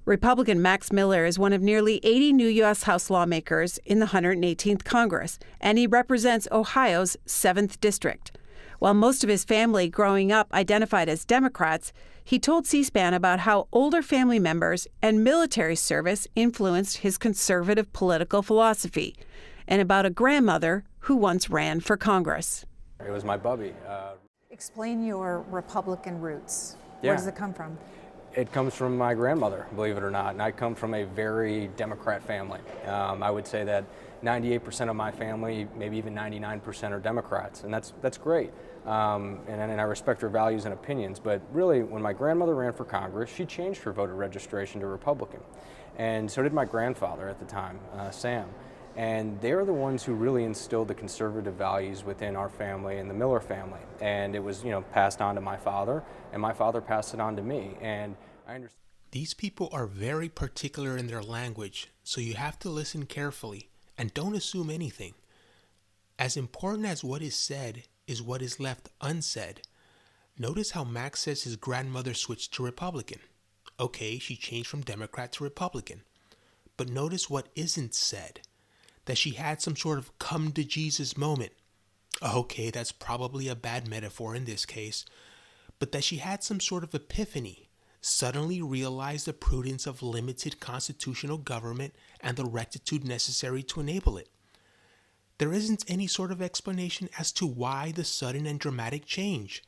Republican Max Miller is one of nearly 80 new U.S. House lawmakers in the 118th Congress, and he represents Ohio's 7th District. While most of his family growing up identified as Democrats, he told C-SPAN about how older family members and military service influenced his conservative political philosophy, and about a grandmother who once ran for Congress. It was my bubby. Explain your Republican roots. Where does it come from? It comes from my grandmother, believe it or not, and I come from a very Democrat family. I would say that 98% of my family, maybe even 99% are Democrats, and that's great. And I respect her values and opinions, but really when my grandmother ran for Congress, she changed her voter registration to Republican. And so did my grandfather at the time, Sam. And they're the ones who really instilled the conservative values within our family and the Miller family. And it was, passed on to my father, and my father passed it on to me. And I understand. These people are very particular in their language, so you have to listen carefully and don't assume anything. As important as what is said is what is left unsaid. Notice how Max says his grandmother switched to Republican. Okay, she changed from Democrat to Republican. But notice what isn't said. That she had some sort of come to Jesus moment. Okay, that's probably a bad metaphor in this case. But that she had some sort of epiphany, suddenly realized the prudence of limited constitutional government and the rectitude necessary to enable it. There isn't any sort of explanation as to why the sudden and dramatic change.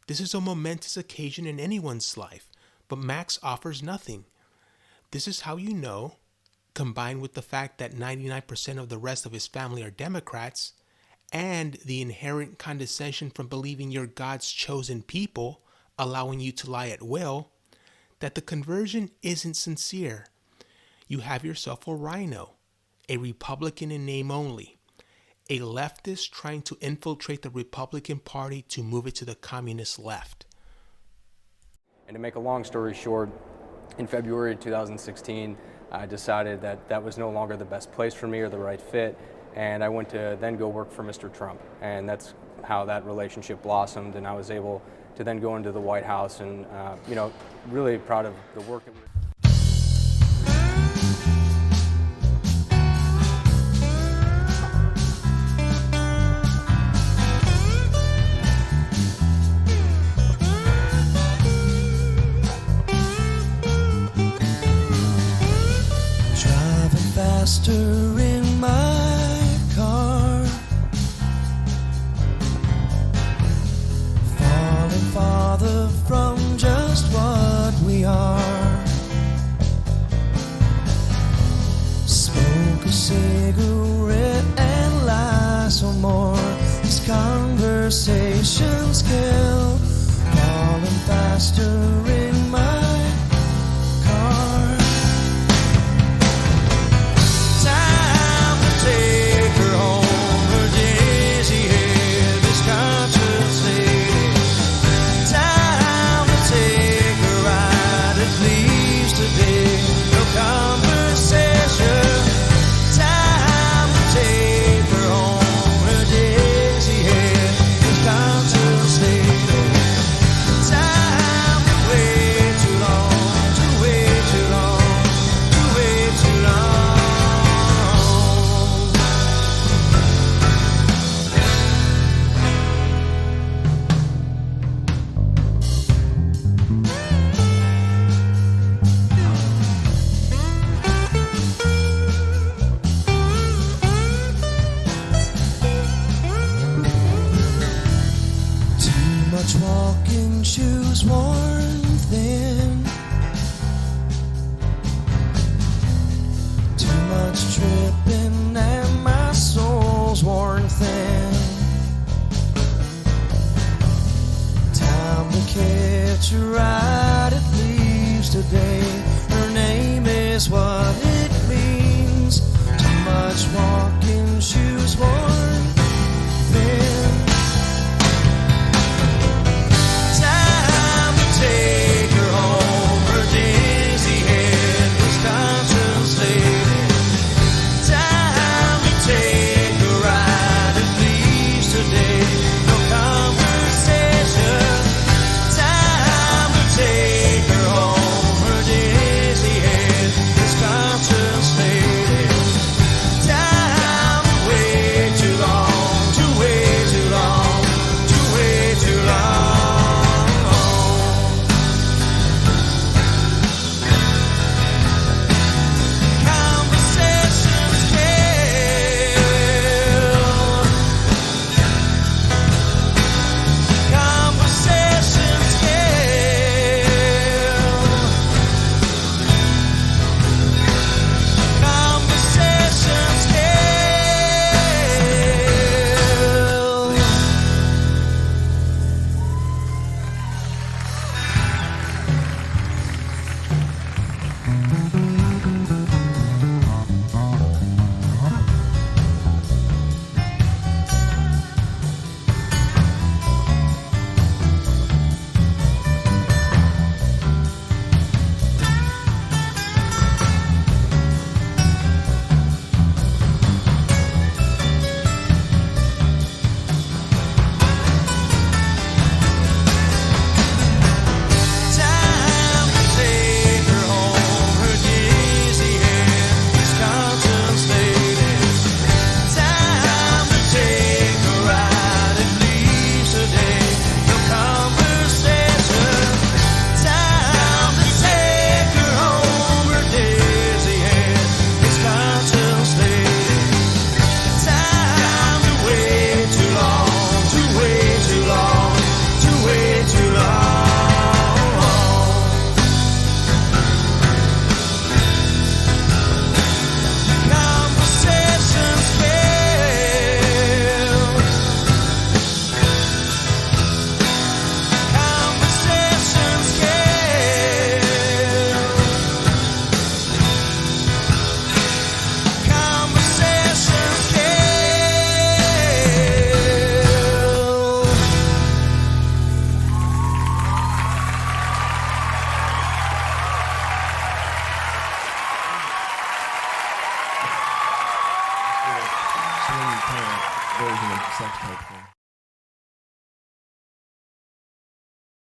This is a momentous occasion in anyone's life, but Max offers nothing. This is how you know, combined with the fact that 99% of the rest of his family are Democrats, and the inherent condescension from believing you're God's chosen people, allowing you to lie at will, that the conversion isn't sincere. You have yourself a rhino, a Republican in name only, a leftist trying to infiltrate the Republican Party to move it to the communist left. And to make a long story short, in February 2016, I decided that that was no longer the best place for me or the right fit, and I went to then go work for Mr. Trump, and that's how that relationship blossomed, and I was able to then go into the White House, and really proud of the work that we faster in my car, falling farther from just what we are. Smoke a cigarette and lie some more. These conversations kill. Falling faster in my car. Walking shoes worn thin, too much tripping and my soul's worn thin. Time to catch a ride, it leaves today. Her name is what it means. Too much walking shoes worn thin. Take her home, her dizzy head was contemplating. Time to take a ride, it leaves today. No conversation. Time to take her home, her dizzy head.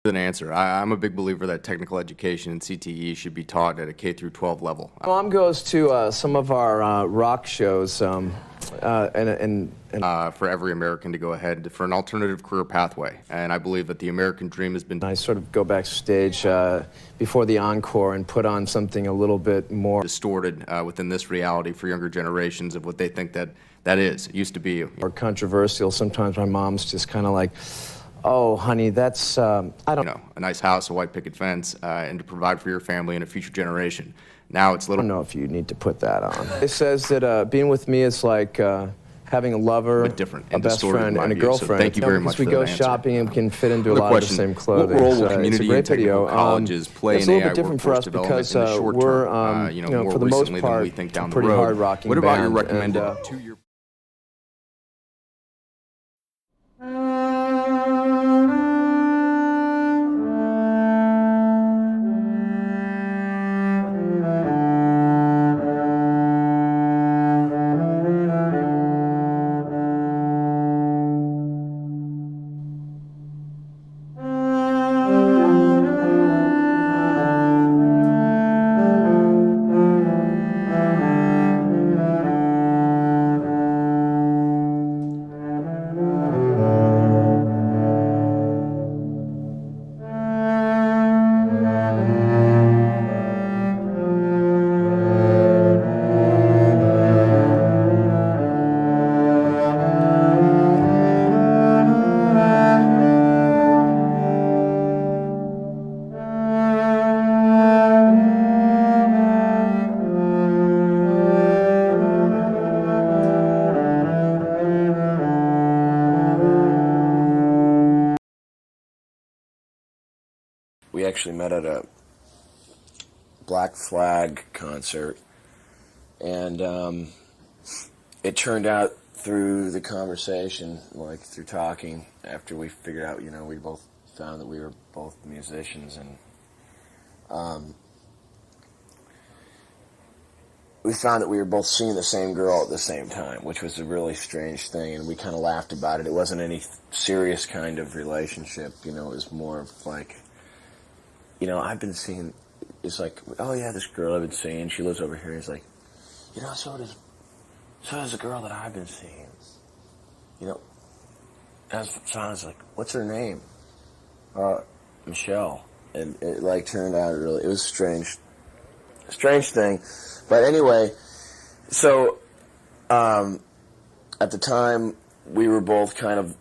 An answer. I'm a big believer that technical education and CTE should be taught at a K through 12 level. Mom goes to some of our rock shows, and for every American to go ahead for an alternative career pathway, and I believe that the American dream has been. I sort of go backstage before the encore and put on something a little bit more distorted within this reality for younger generations of what they think that is. It used to be more controversial. Sometimes my mom's just kind of like, oh, honey, that's, I don't know, a nice house, a white picket fence, and to provide for your family and a future generation. Now it's little. I don't know if you need to put that on. It says that being with me is like having a lover, a best friend, and a girlfriend. So thank you very much for that answer. answer. We go shopping and we can fit into a lot of the same clothing. What role will community and technical colleges play in AI workforce development in the short term? More for the most recently part, than we think down the pretty road. hard-rocking What about band, your recommended two-year? We actually met at a Black Flag concert, and it turned out through the conversation, like through talking, after we figured out, you know, we both found that we were both musicians, and we found that we were both seeing the same girl at the same time, which was a really strange thing, and we kind of laughed about it. It wasn't any serious kind of relationship, you know, it was more of like, you know, I've been seeing, it's like, oh yeah, this girl I've been seeing, she lives over here. He's like, you know, so does the girl that I've been seeing. You know, so I was like, what's her name? Michelle. And it like turned out it was a strange thing. But anyway, so at the time we were both kind of,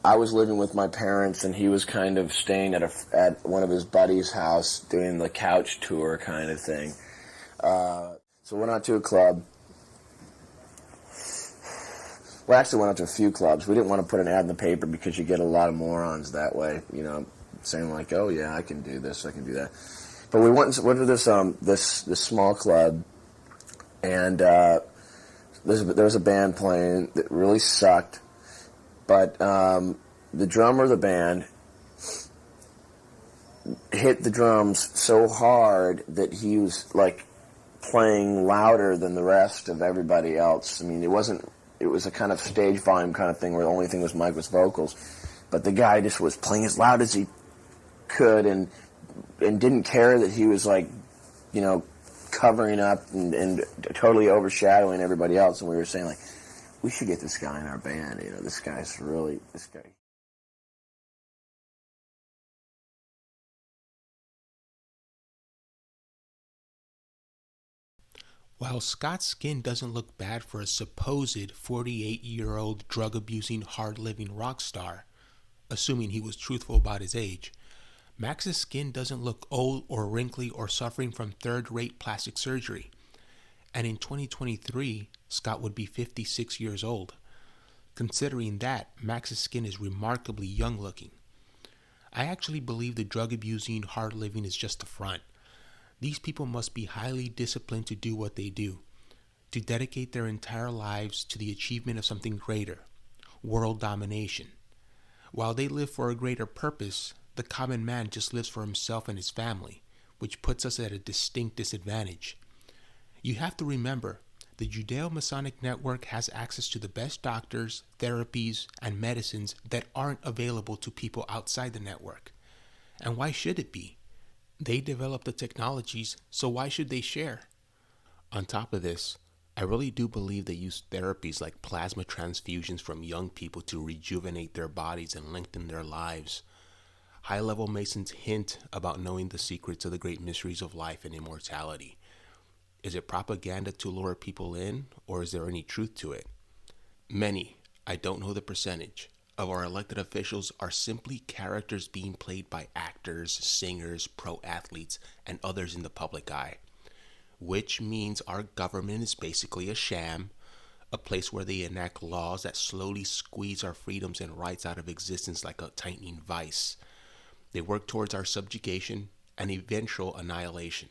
I was living with my parents, and he was kind of staying at one of his buddies' house, doing the couch tour kind of thing. So we went out to a club. We actually went out to a few clubs. We didn't want to put an ad in the paper because you get a lot of morons that way, you know, saying like, "Oh yeah, I can do this, I can do that." But we went to this small club, and there was a band playing that really sucked. But the drummer of the band hit the drums so hard that he was like playing louder than the rest of everybody else. I mean, it was a kind of stage volume kind of thing where the only thing was Mike was vocals. But the guy just was playing as loud as he could and didn't care that he was like, you know, covering up and totally overshadowing everybody else. And we were saying like, we should get this guy in our band. You know, this guy. While Scott's skin doesn't look bad for a supposed 48-year-old drug-abusing, hard-living rock star, assuming he was truthful about his age, Max's skin doesn't look old or wrinkly or suffering from third-rate plastic surgery. And in 2023, Scott would be 56 years old. Considering that, Max's skin is remarkably young-looking. I actually believe the drug-abusing, hard-living is just a front. These people must be highly disciplined to do what they do, to dedicate their entire lives to the achievement of something greater, world domination. While they live for a greater purpose, the common man just lives for himself and his family, which puts us at a distinct disadvantage. You have to remember, the judeo-masonic network has access to the best doctors, therapies, and medicines that aren't available to people outside the network. And why should it be? They developed the technologies, so why should they share? On top of this, I really do believe they use therapies like plasma transfusions from young people to rejuvenate their bodies and lengthen their lives. High-level Masons hint about knowing the secrets of the great mysteries of life and immortality. Is it propaganda to lure people in, or is there any truth to it? Many, I don't know the percentage, of our elected officials are simply characters being played by actors, singers, pro athletes, and others in the public eye. Which means our government is basically a sham, a place where they enact laws that slowly squeeze our freedoms and rights out of existence like a tightening vice. They work towards our subjugation and eventual annihilation.